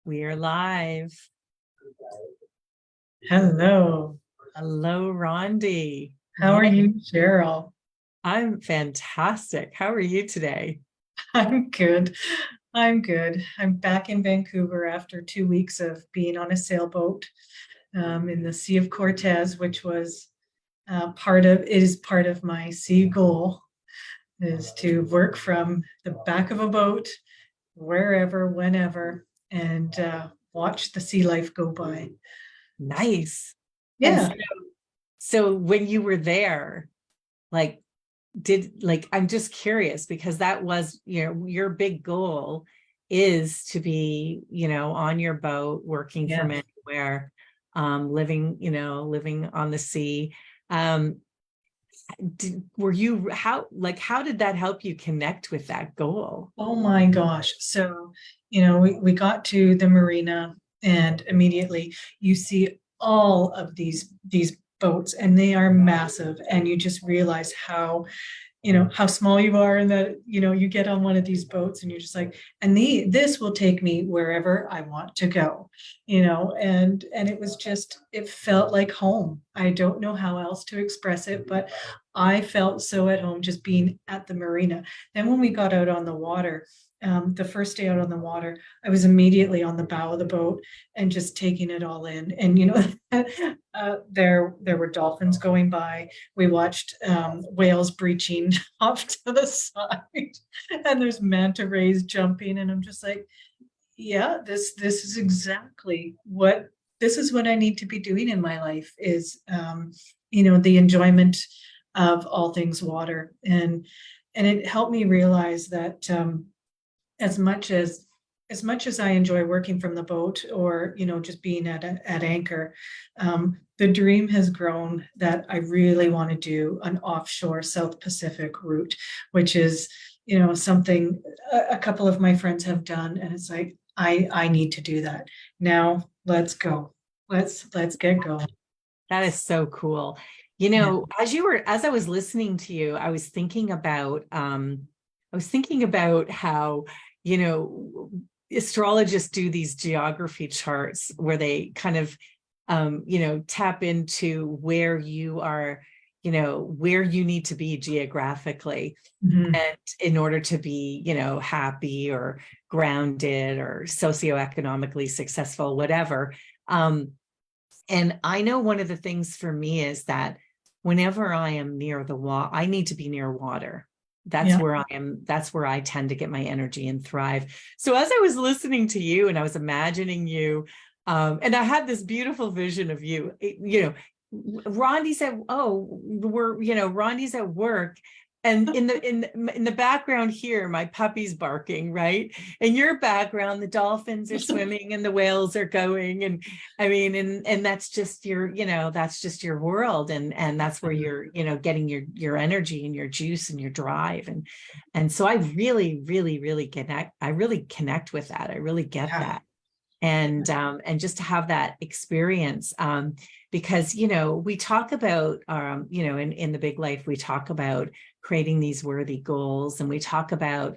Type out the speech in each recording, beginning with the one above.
We are live. Hello. Hello, Rondi. How are Yay. you, Cheryl? I'm fantastic. How are you today? I'm good. I'm good. I'm back in Vancouver after 2 weeks of being on a sailboat in the Sea of Cortez, which was it is part of my sea goal is to work from the back of a boat, wherever, whenever, and watch the sea life go by. Nice. And Yeah. so when you were there, like, I'm just curious because that was, your big goal is to be, on your boat, working from Yes. anywhere, living on the sea. Um, how did that help you connect with that goal? Oh my gosh. So, we got to the marina and immediately you see all of these boats and they are massive and you just realize how small you are and that you get on one of these boats and you're just like this will take me wherever I want to go, and it felt like home. I don't know how else to express it, but I felt so at home just being at the marina. Then when we got out on the water, the first day out on the water, I was immediately on the bow of the boat and just taking it all in. And there were dolphins going by. We watched whales breaching off to the side, and there's manta rays jumping, and I'm just like, yeah, this is exactly what I need to be doing in my life is the enjoyment of all things water, and it helped me realize that as much as I enjoy working from the boat or just being at anchor, the dream has grown that I really want to do an offshore South Pacific route, which is something a couple of my friends have done, and it's like I need to do that now. Let's go. Let's get going. That is so cool. Yeah. As I was listening to you, I was thinking about how, astrologists do these geography charts where they kind of, tap into where you are, where you need to be geographically. Mhm. And in order to be, happy or grounded or socioeconomically successful, whatever. And I know one of the things for me is that whenever I am near the water, I need to be near water. That's Yeah. where I am. That's where I tend to get my energy and thrive. So as I was listening to you and I was imagining you, and I had this beautiful vision of you, Rondi's at, Rondi's at work. And in the background here, my puppy's barking, right? In your background, the dolphins are swimming and the whales are going. And I mean, and that's just that's just your world. And that's where you're, getting your energy and your juice and your drive. And so I really, really, really connect with that. I really get Yeah. that. And just to have that experience, because we talk about in the big life, we talk about creating these worthy goals, and we talk about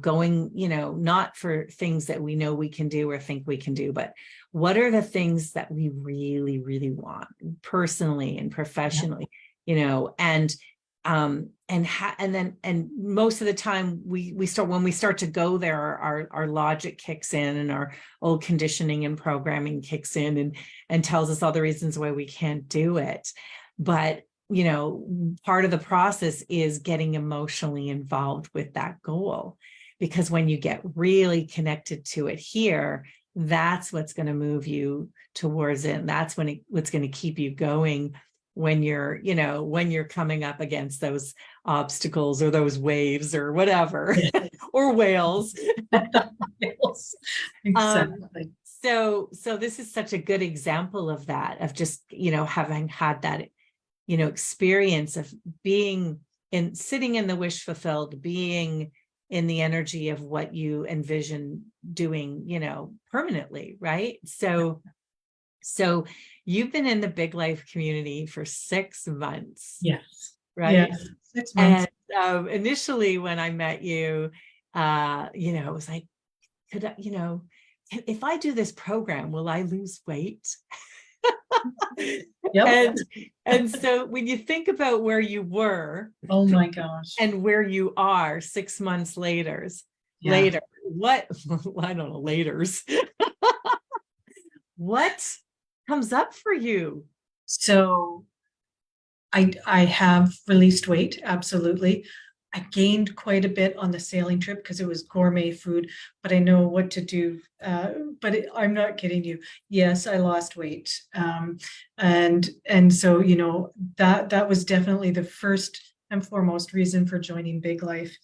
going not for things that we know we can do or think we can do, but what are the things that we really, really want personally and professionally, and most of the time we start, when we start to go there, our logic kicks in and our old conditioning and programming kicks in and tells us all the reasons why we can't do it. But part of the process is getting emotionally involved with that goal, because when you get really connected to it here, that's what's going to move you towards it, and that's what's going to keep you going when you're coming up against those obstacles or those waves or whatever. Yeah. Or whales. Yes. um Exactly. so this is such a good example of that, of just having had that experience of sitting in the wish fulfilled, being in the energy of what you envision doing permanently, right? So you've been in the Big Life community for 6 months, Yes. right? Yes. 6 months. And initially when I met you, it was like, could I, if I do this program, will I lose weight? Yep. And so when you think about where you were Oh my gosh. and where you are 6 months Yeah. later, what I don't know, laters, what comes up for you? So I have released weight, absolutely. I gained quite a bit on the sailing trip because it was gourmet food, but I know what to do. I'm not kidding you. Yes, I lost weight, and so that was definitely the first and foremost reason for joining Big Life.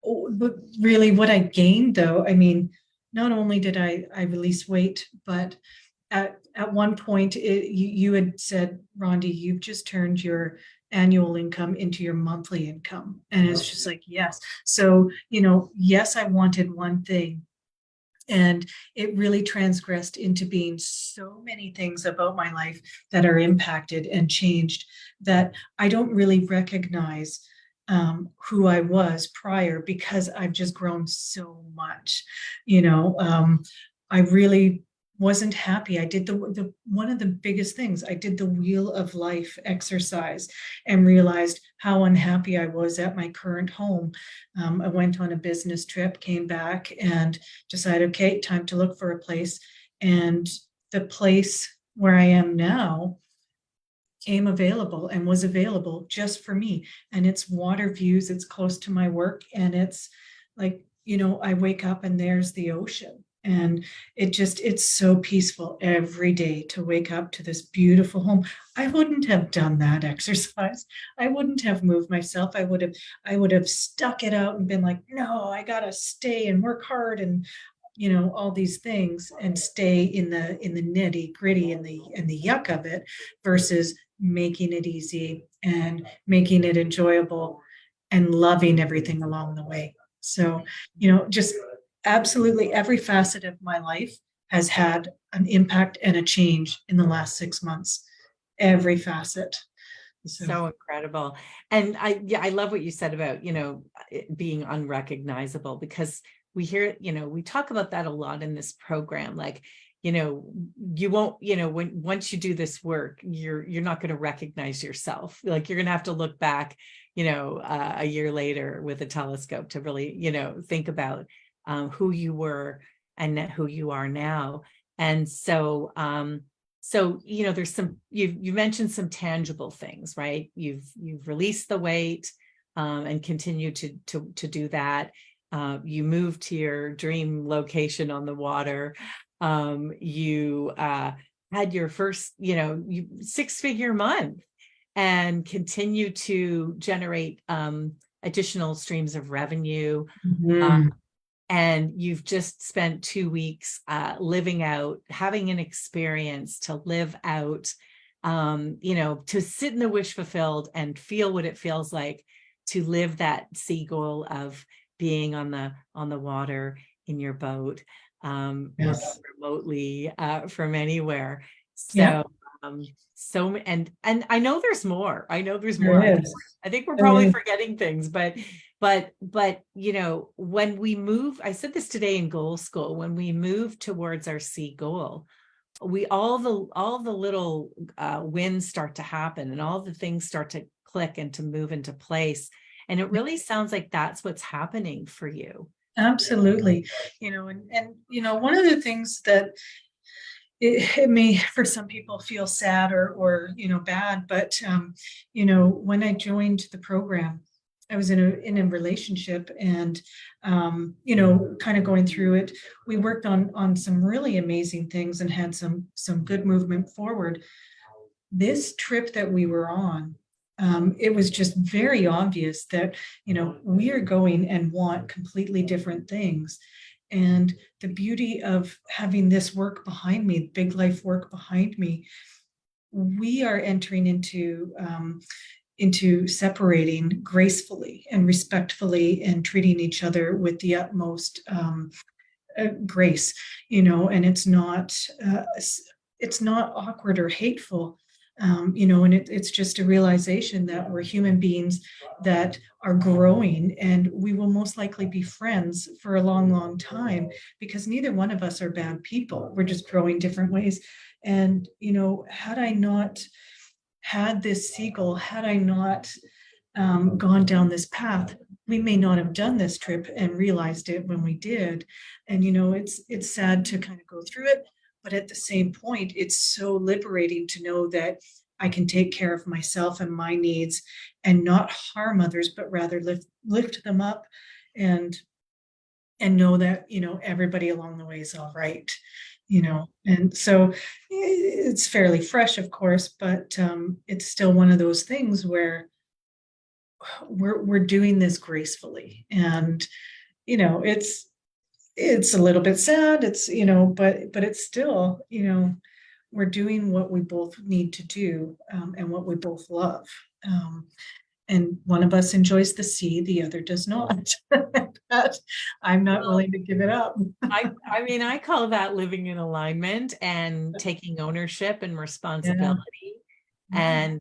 Oh, but really, what I gained, though, I mean, not only did I release weight, but at one point you had said, Rondi, you've just turned your annual income into your monthly income. And it's just like, yes. So, yes, I wanted one thing. And it really transgressed into being so many things about my life that are impacted and changed that I don't really recognize who I was prior because I've just grown so much. I really wasn't happy. I did the one of the biggest things. I did the Wheel of Life exercise and realized how unhappy I was at my current home. I went on a business trip, came back, and decided, okay, time to look for a place. And the place where I am now came available and was available just for me. And it's water views, it's close to my work, and it's like, I wake up and there's the ocean. And it's so peaceful every day to wake up to this beautiful home. I wouldn't have done that exercise. I wouldn't have moved myself. I would have stuck it out and been like, no, I gotta stay and work hard and all these things and stay in the nitty gritty and the yuck of it versus making it easy and making it enjoyable and loving everything along the way. So, just absolutely every facet of my life has had an impact and a change in the last 6 months. Every facet. So, So incredible. And I love what you said about, it being unrecognizable, because we hear, we talk about that a lot in this program. Like, you won't, once you do this work, you're not going to recognize yourself. Like, you're going to have to look back, a year later with a telescope to really, think about who you were and who you are now. And so, there's some, you mentioned some tangible things, right? You've released the weight and continue to do that. You moved to your dream location on the water. You had your first, 6-figure month and continue to generate additional streams of revenue. mhm. And you've just spent 2 weeks living out, having an experience to live out, to sit in the wish fulfilled and feel what it feels like to live that seagull of being on the water in your boat, working Yes. remotely from anywhere. Yeah, So and I know there's more. I know there's more. there is. I think we're There probably is. forgetting things, but when we move, I said this today in goal school, when we move towards our C goal, all the little wins start to happen and all the things start to click and to move into place. And it really sounds like that's what's happening for you. Absolutely. And one of the things that it may for some people feel sad or bad, but when I joined the program, I was in a relationship and kind of going through it. We worked on some really amazing things and had some good movement forward. This trip that we were on, it was just very obvious that we are going and want completely different things. And the beauty of having this work behind me, Big Life work behind me, we are entering into separating gracefully and respectfully and treating each other with the utmost grace, and it's not awkward or hateful. And it's just a realization that we're human beings that are growing, and we will most likely be friends for a long, long time, because neither one of us are bad people. We're just growing different ways. And, had I not had this seagull, had I not gone down this path, we may not have done this trip and realized it when we did. And it's sad to kind of go through it, but at the same point, it's so liberating to know that I can take care of myself and my needs and not harm others, but rather lift them up, and know that everybody along the way is all right. And so it's fairly fresh, of course, but it's still one of those things where we're doing this gracefully. And it's a little bit sad, it's but it's still we're doing what we both need to do, and what we both love. um, and one of us enjoys the sea, the other does not. But I'm not willing to give it up. I mean, I call that living in alignment and taking ownership and Yeah, responsibility. yeah, And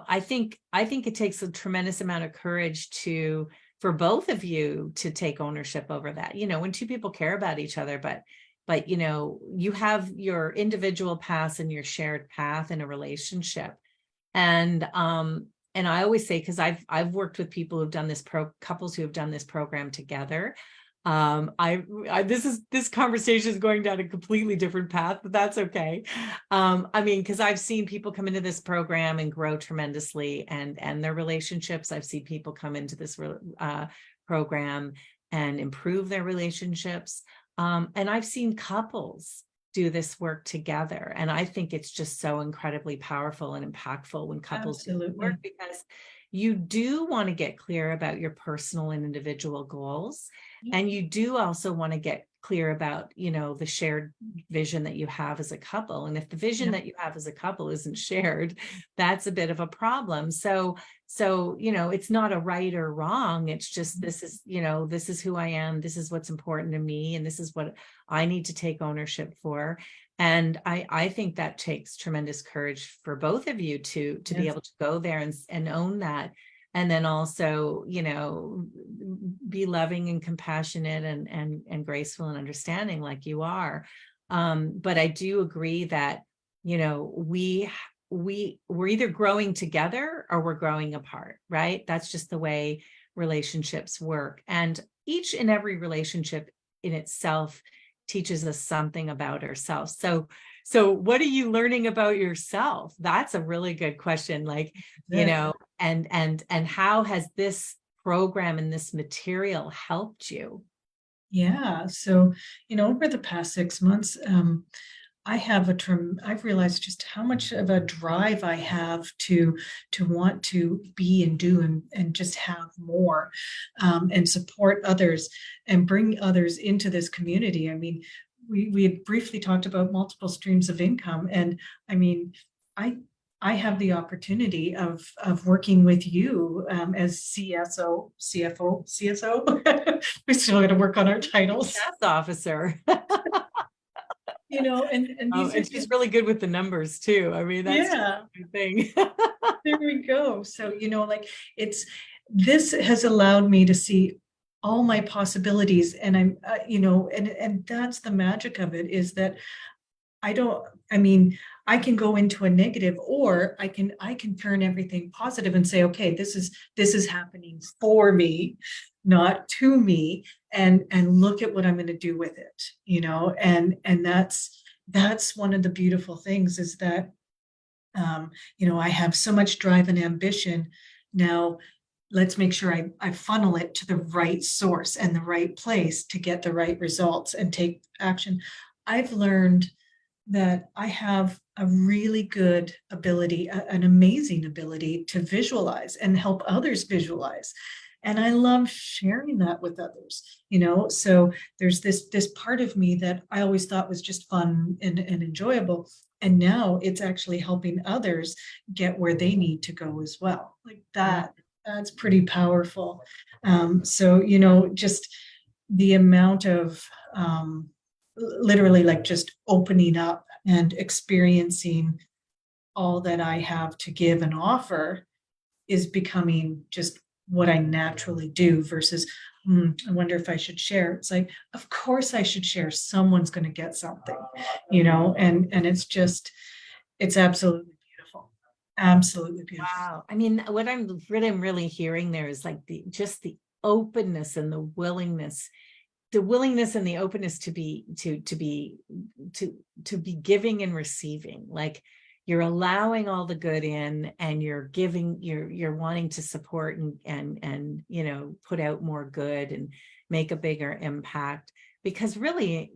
I think it takes a tremendous amount of courage for both of you to take ownership over that. When two people care about each other, but you have your individual paths and your shared path in a relationship. And I always say, because I've worked with people who've done couples who have done this program together. This conversation is going down a completely different path, but that's okay. I mean, because I've seen people come into this program and grow tremendously, and their relationships. I've seen people come into this program and improve their relationships. And I've seen couples do this work together. And I think it's just so incredibly powerful and impactful when couples do this work, absolutely. because you do want to get clear about your personal and individual goals. Yeah, And you do also want to get clear about, the shared vision that you have as a couple. And if the vision yeah, that you have as a couple isn't shared, that's a bit of a problem. So, it's not a right or wrong. It's just, this is who I am. This is what's important to me. And this is what I need to take ownership for. And I think that takes tremendous courage for both of you to be yes, able to go there and own that. And then also, be loving and compassionate and graceful and understanding like you are. But I do agree that, we're either growing together or we're growing apart, right? That's just the way relationships work. And each and every relationship in itself teaches us something about ourselves. So what are you learning about yourself? That's a really good question. Like, yeah. and how has this program and this material helped you? Yeah. So, over the past 6 months, I've realized just how much of a drive I have to want to be and do, and just have more, and support others and bring others into this community. I mean, we had briefly talked about multiple streams of income, and I mean, I I have the opportunity of working with you, as CSO, CFO, CSO. We still got to work on our titles, Task officer. and Oh, these are and she's just, really good with the numbers too. I mean, that's just yeah. a good thing. There we go. So, like, it's this has allowed me to see all my possibilities, and I'm, and that's the magic of it, is that I don't, I mean, I can go into a negative, or I can turn everything positive and say, okay, this is happening for me, not to me, and look at what I'm going to do with it, and that's one of the beautiful things, is that I have so much drive and ambition. Now, let's make sure I funnel it to the right source and the right place to get the right results and take action. I've learned that I have a really good ability, an amazing ability to visualize and help others visualize. And I love sharing that with others, So there's this part of me that I always thought was just fun and enjoyable. And now it's actually helping others get where they need to go as well. Like that's pretty powerful. So, just the amount of, literally, like, just opening up and experiencing all that I have to give and offer is becoming just what I naturally do versus, I wonder if I should share. It's like, of course I should share. Someone's going to get something, and it's absolutely beautiful. Absolutely beautiful. Wow. I mean, what I'm really hearing there is like the openness and the willingness and the openness to be giving and receiving. Like you're allowing all the good in, and you're giving, you're wanting to support and put out more good and make a bigger impact. Because really,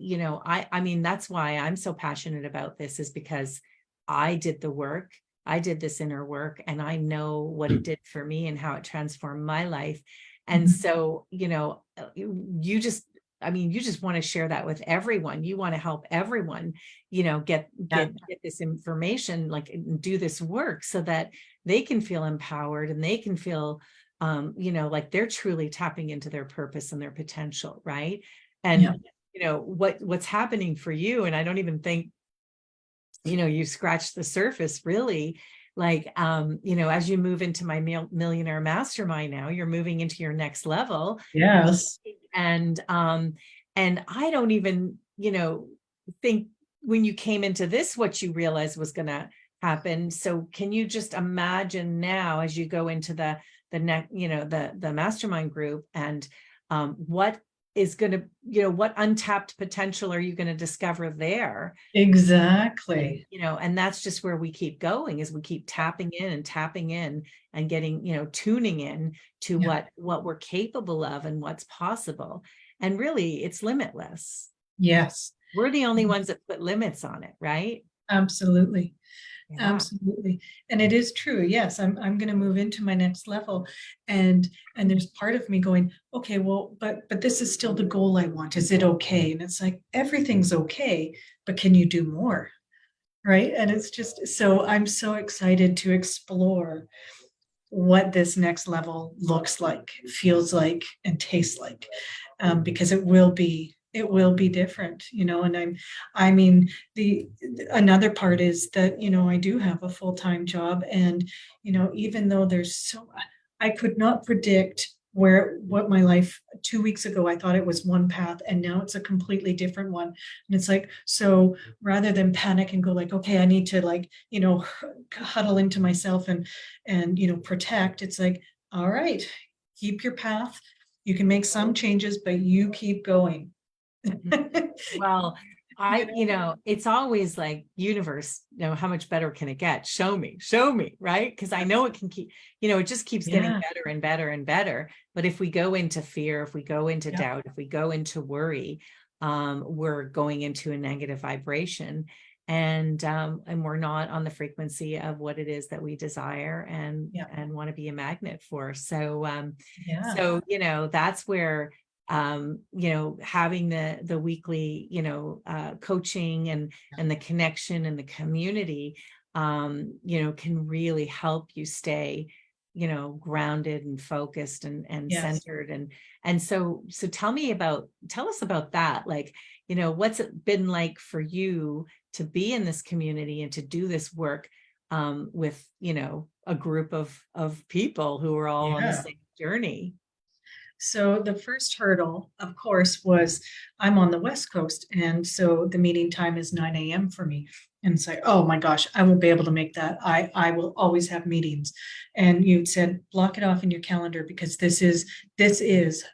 I mean, that's why I'm so passionate about this, is because I did the work. I did this inner work, and I know what it did for me and how it transformed my life. And Mhm. so, you just want to share that with everyone. You want to help everyone, get Yeah. this information, like, and do this work so that they can feel empowered, and they can feel, like they're truly tapping into their purpose and their potential, right? Yeah. And what's happening for you, and I don't even think you scratched the surface really. Like, as you move into my millionaire mastermind, now you're moving into your next level. Yes. And I don't even think when you came into this what you realized was going to happen. So can you just imagine now, as you go into the next, the mastermind group, and what is going to, what untapped potential are you going to discover there? Exactly. And that's just where we keep going, is we keep tapping in and getting, tuning in to Yeah. what we're capable of and what's possible. And really, it's limitless. Yes. We're the only ones that put limits on it, right? Absolutely. Yeah. Absolutely. And it is true. Yes, I'm going to move into my next level. And there's part of me going, okay, well, but this is still the goal I want. Is it okay? And it's like, everything's okay, but can you do more? Right. And it's just, so I'm so excited to explore what this next level looks like, feels like, and tastes like, because it will be different, and I mean, the another part is that, I do have a full-time job, and, even though I could not predict what my life 2 weeks ago, I thought it was one path, and now it's a completely different one. And it's like, so rather than panic and go like, okay, I need to, like, huddle into myself and protect, it's like, all right, keep your path. You can make some changes, but you keep going. Well, You know? it's always like, universe, how much better can it get? Show me, right? Because I know it can keep, it just keeps getting Yeah. better and better and better. But if we go into fear, if we go into Yeah. doubt, if we go into worry, we're going into a negative vibration. And we're not on the frequency of what it is that we desire and Yeah. want to be a magnet for. So Yeah. that's where having the weekly, coaching and the connection and the community, can really help you stay, grounded and focused and Yes. centered. And so tell us about that. Like, what's it been like for you to be in this community and to do this work, with, a group of people who are all on the Yeah. same journey? So the first hurdle, of course, was I'm on the West Coast. And so the meeting time is 9 a.m. for me. And it's like, oh my gosh, I won't be able to make that. I will always have meetings. And you said, block it off in your calendar, because this is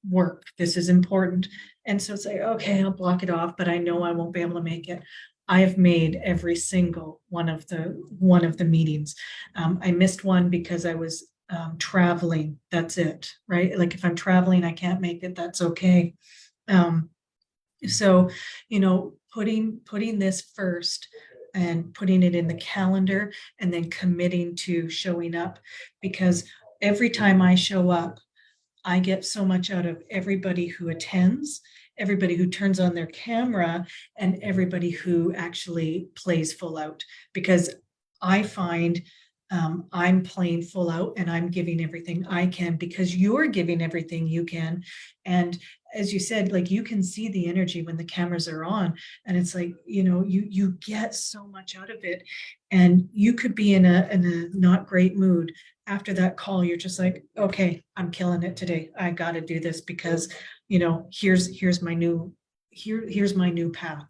work. This is important. And so it's like, okay, I'll block it off, but I know I won't be able to make it. I have made every single one of the meetings. I missed one because I was traveling. That's it, right? Like if I'm traveling, I can't make it. That's okay. Um, so, putting this first and putting it in the calendar, and then committing to showing up, because every time I show up, I get so much out of everybody who attends, everybody who turns on their camera, and everybody who actually plays full out. Because I find, I'm playing full out and I'm giving everything I can, because you're giving everything you can. And as you said, like you can see the energy when the cameras are on, and it's like, you know, you get so much out of it. And you could be in a not great mood. After that call, you're just like, okay, I'm killing it today. I got to do this because, you know, here's my new here's my new path.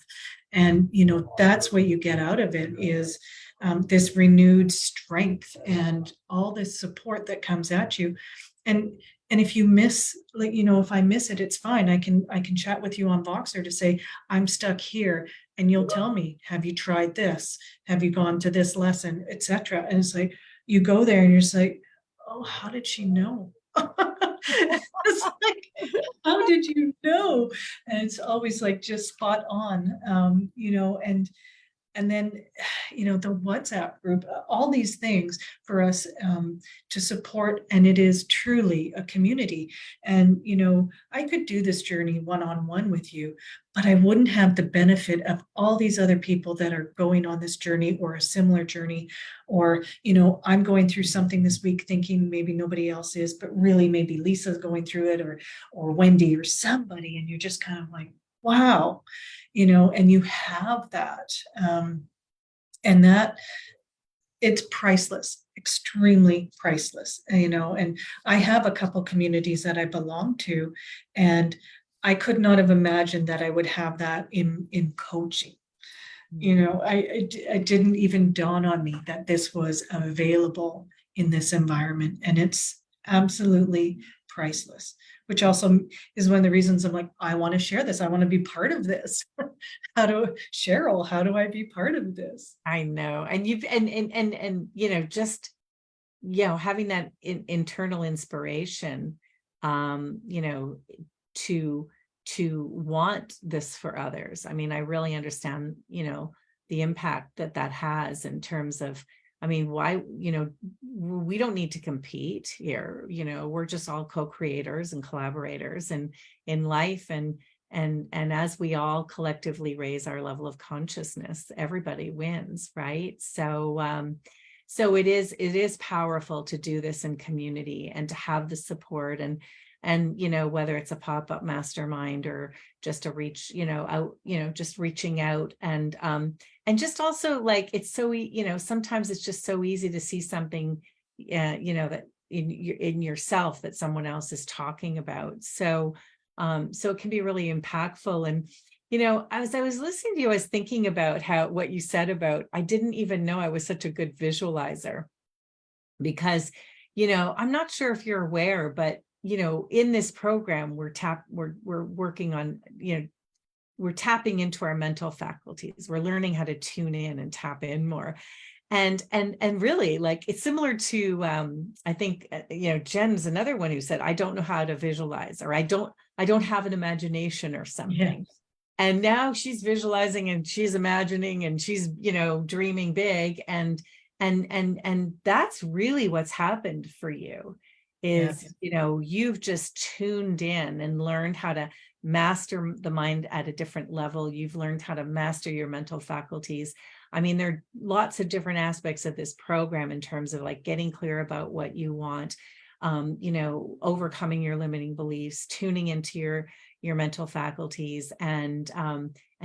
And you know, that's what you get out of it is this renewed strength and all this support that comes at you. And and if you miss, like, you know, if I miss it, it's fine. I can chat with you on Voxer to say, I'm stuck here. And you'll tell me, have you tried this? Have you gone to this lesson, etc.? And it's like, you go there and you're just like, oh, how did she know? It's like, how did you know? And it's always like just spot on, you know, and then, you know, the WhatsApp group, all these things for us to support. And it is truly a community. And, you know, I could do this journey one-on-one with you, but I wouldn't have the benefit of all these other people that are going on this journey or a similar journey. Or, you know, I'm going through something this week thinking maybe nobody else is, but really maybe Lisa's going through it, or Wendy or somebody. And you're just kind of like, wow, you know, and you have that. And that, it's priceless, extremely priceless, you know. And I have a couple communities that I belong to, and I could not have imagined that I would have that in coaching. You know, it didn't even dawn on me that this was available in this environment, and it's absolutely priceless, which also is one of the reasons I'm like, I want to share this. I want to be part of this. Cheryl, how do I be part of this? I know. And you've, and, you know, just, you know, having that internal inspiration, you know, to, to want this for others. I mean, I really understand, you know, the impact that that has in terms of, I mean, why, you know, we don't need to compete here. You know, we're just all co-creators and collaborators and in life. And as we all collectively raise our level of consciousness, everybody wins, right? So so it is powerful to do this in community and to have the support, and you know, whether it's a pop-up mastermind or just a reach, you know, out, you know, just reaching out, and just also like, it's so, you know, sometimes it's just so easy to see something, you know, that in yourself that someone else is talking about. So so it can be really impactful. And you know, as I was listening to you, I was thinking about how what you said about, I didn't even know I was such a good visualizer, because, you know, I'm not sure if you're aware, but you know, in this program, we're working on, you know, we're tapping into our mental faculties. We're learning how to tune in and tap in more. And really, like, it's similar to I think you know, Jen's another one who said, I don't know how to visualize, or I don't have an imagination or Yeah. something. And now she's visualizing and she's imagining and she's, you know, dreaming big. And that's really what's happened for you is, Yes. you know, you've just tuned in and learned how to master the mind at a different level. You've learned how to master your mental faculties. I mean, there are lots of different aspects of this program in terms of like getting clear about what you want, you know, overcoming your limiting beliefs, tuning into your mental faculties, and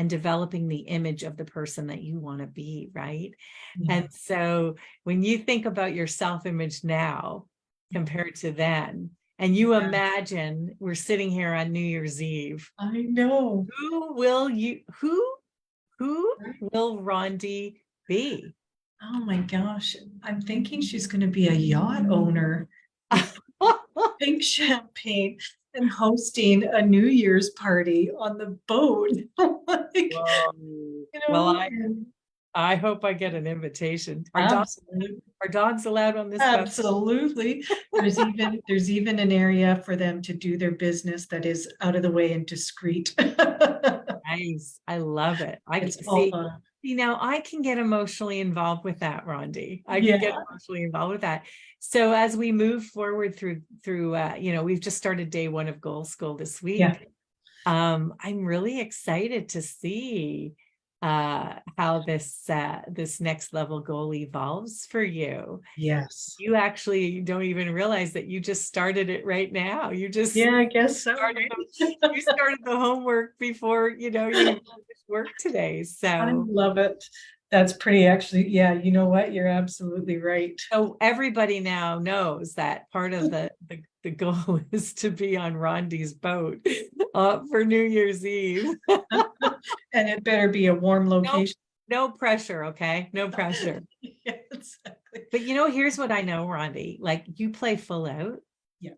developing the image of the person that you want to be, right? Yeah. And so when you think about your self-image now compared to then, and you Yeah. imagine we're sitting here on New Year's Eve, I know. who will Rondi be? Oh my gosh. I'm thinking she's going to be a yacht owner with pink champagne and hosting a New Year's party on the boat. Like, Whoa. you Well, know, I hope I get an invitation. absolutely. Are dogs allowed on this boat? Absolutely. There's even an area for them to do their business that is out of the way and discreet. Nice. I love it. I It's all see. fun. You know, I can get emotionally involved with that, Rondi. I can get Yeah. emotionally involved with that. So as we move forward through you know, we've just started day one of Goal School this Yeah. week. I'm really excited to see how this next level goal evolves for you. Yes. You actually don't even realize that you just started it right now. You just Yeah, I guess so, started right? you started the homework before, you finished work today. I So love it. That's pretty actually. Yeah, you know what? You're absolutely right. so everybody now knows that part of the goal is to be on Rondi's boat for New Year's Eve. And it better be a warm No, location. no pressure, okay? No pressure. Yeah, exactly. But here's what I know, Rondi. Like you play full out. Yeah.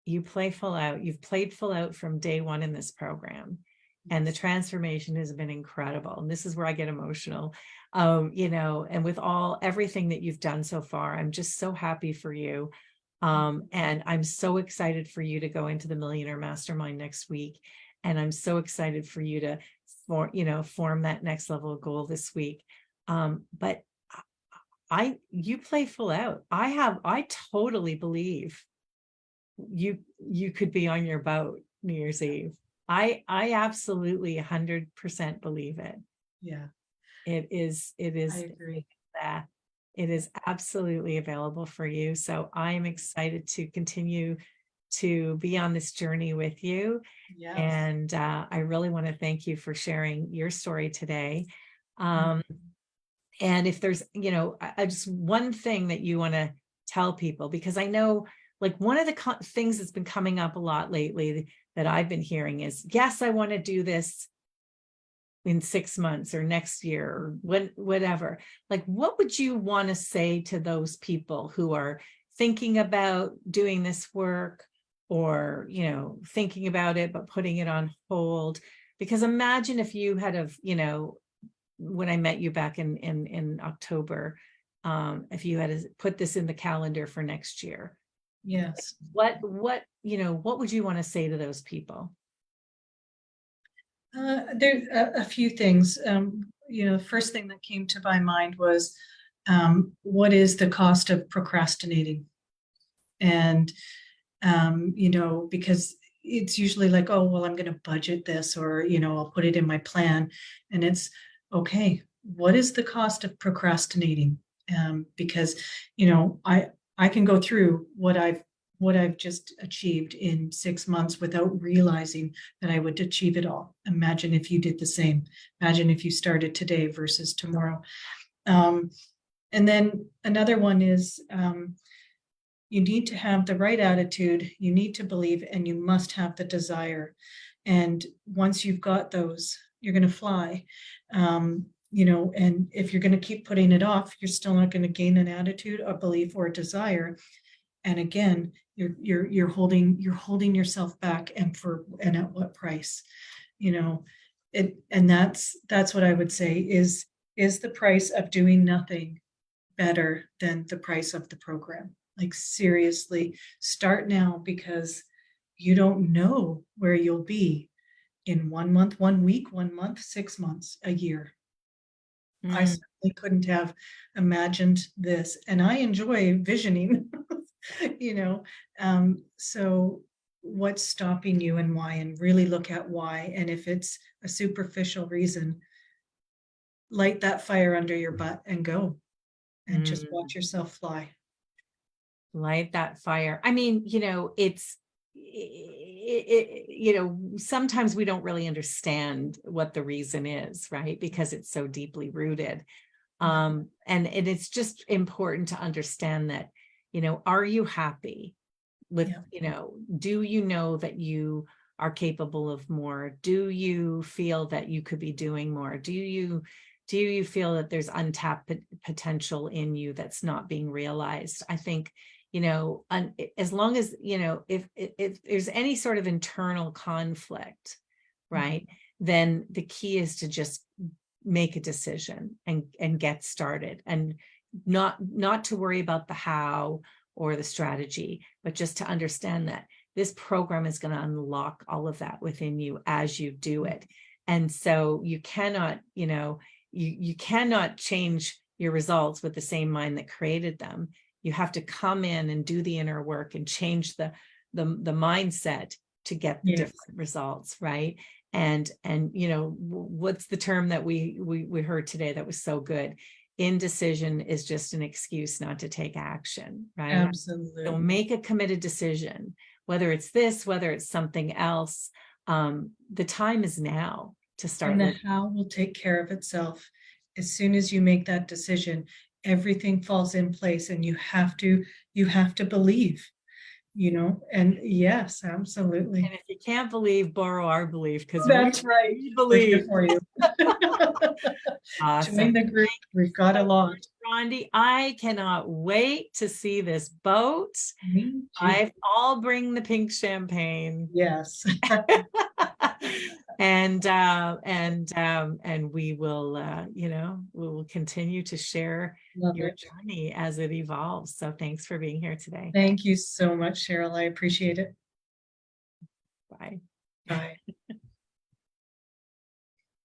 You play full out. You've played full out from day one in this program. And the Yes. transformation has been incredible. And this is where I get emotional. And with everything that you've done so far, I'm just so happy for you. And I'm so excited for you to go into the Millionaire Mastermind next week. And I'm so excited for you to form that next level goal this week. But you play full out. I totally believe you could be on your boat New Year's Eve. I absolutely 100% believe it. Yeah, It is I agree. that it is absolutely available for you. So I'm excited to continue to be on this journey with you. Yes. And I really want to thank you for sharing your story today. Um, and if there's, just one thing that you want to tell people, because I know like one of the things that's been coming up a lot lately that I've been hearing is, yes, I want to do this in 6 months or next year or whatever. Like, what would you want to say to those people who are thinking about doing this work or, thinking about it, but putting it on hold? Because imagine if you had when I met you back in October, if you had put this in the calendar for next year, Yes. what would you want to say to those people? There a few things. The first thing that came to my mind was, what is the cost of procrastinating? And because it's usually like, oh, well, I'm going to budget this, or I'll put it in my plan, and it's okay. What is the cost of procrastinating? Because I can go through what I've just achieved in 6 months without realizing that I would achieve it all. Imagine if you did the same. Imagine if you started today versus tomorrow. And then another one is, you need to have the right attitude, you need to believe, and you must have the desire. And once you've got those, you're going to fly. And if you're going to keep putting it off, you're still not going to gain an attitude, a belief, or a desire. And again, you're holding yourself back, and at what price? And that's what I would say is the price of doing nothing better than the price of the program? Like, seriously, start now, because you don't know where you'll be in 1 month, 1 week, 1 month, 6 months, a year. I Mm. certainly couldn't have imagined this, and I enjoy visioning. So what's stopping you and why? And really look at why. And if it's a superficial reason, light that fire under your butt and go, and just Mm. watch yourself fly. Light that fire. I mean, sometimes we don't really understand what the reason is, right? Because it's so deeply rooted. And it's just important to understand that, are you happy with, Yeah. do you know that you are capable of more? Do you feel that you could be doing more? Do you feel that there's untapped potential in you that's not being realized? I think, as long as, if there's any sort of internal conflict, right, then the key is to just make a decision and get started, and not to worry about the how or the strategy, but just to understand that this program is going to unlock all of that within you as you do it. And so you cannot, you cannot change your results with the same mind that created them. You have to come in and do the inner work and change the mindset to get the Yes. different results, right? And you know, what's the term that we heard today that was so good? Indecision is just an excuse not to take action, right? Absolutely. So make a committed decision, whether it's this, whether it's something else. The time is now to start. And the how will take care of itself. As soon as you make that decision, everything falls in place, and you have to believe, you know, and yes, absolutely. And if you can't believe, borrow our belief, because That's right. we We're here believe. for you. Awesome. Join the group. We've got a lot. Rondi, I cannot wait to see this boat. Me too. I'll bring the pink champagne. Yes. And we will, you know, we will continue to share Love your it. journey as it evolves. So thanks for being here today. Thank you so much, Cheryl. I appreciate it. Bye. Bye.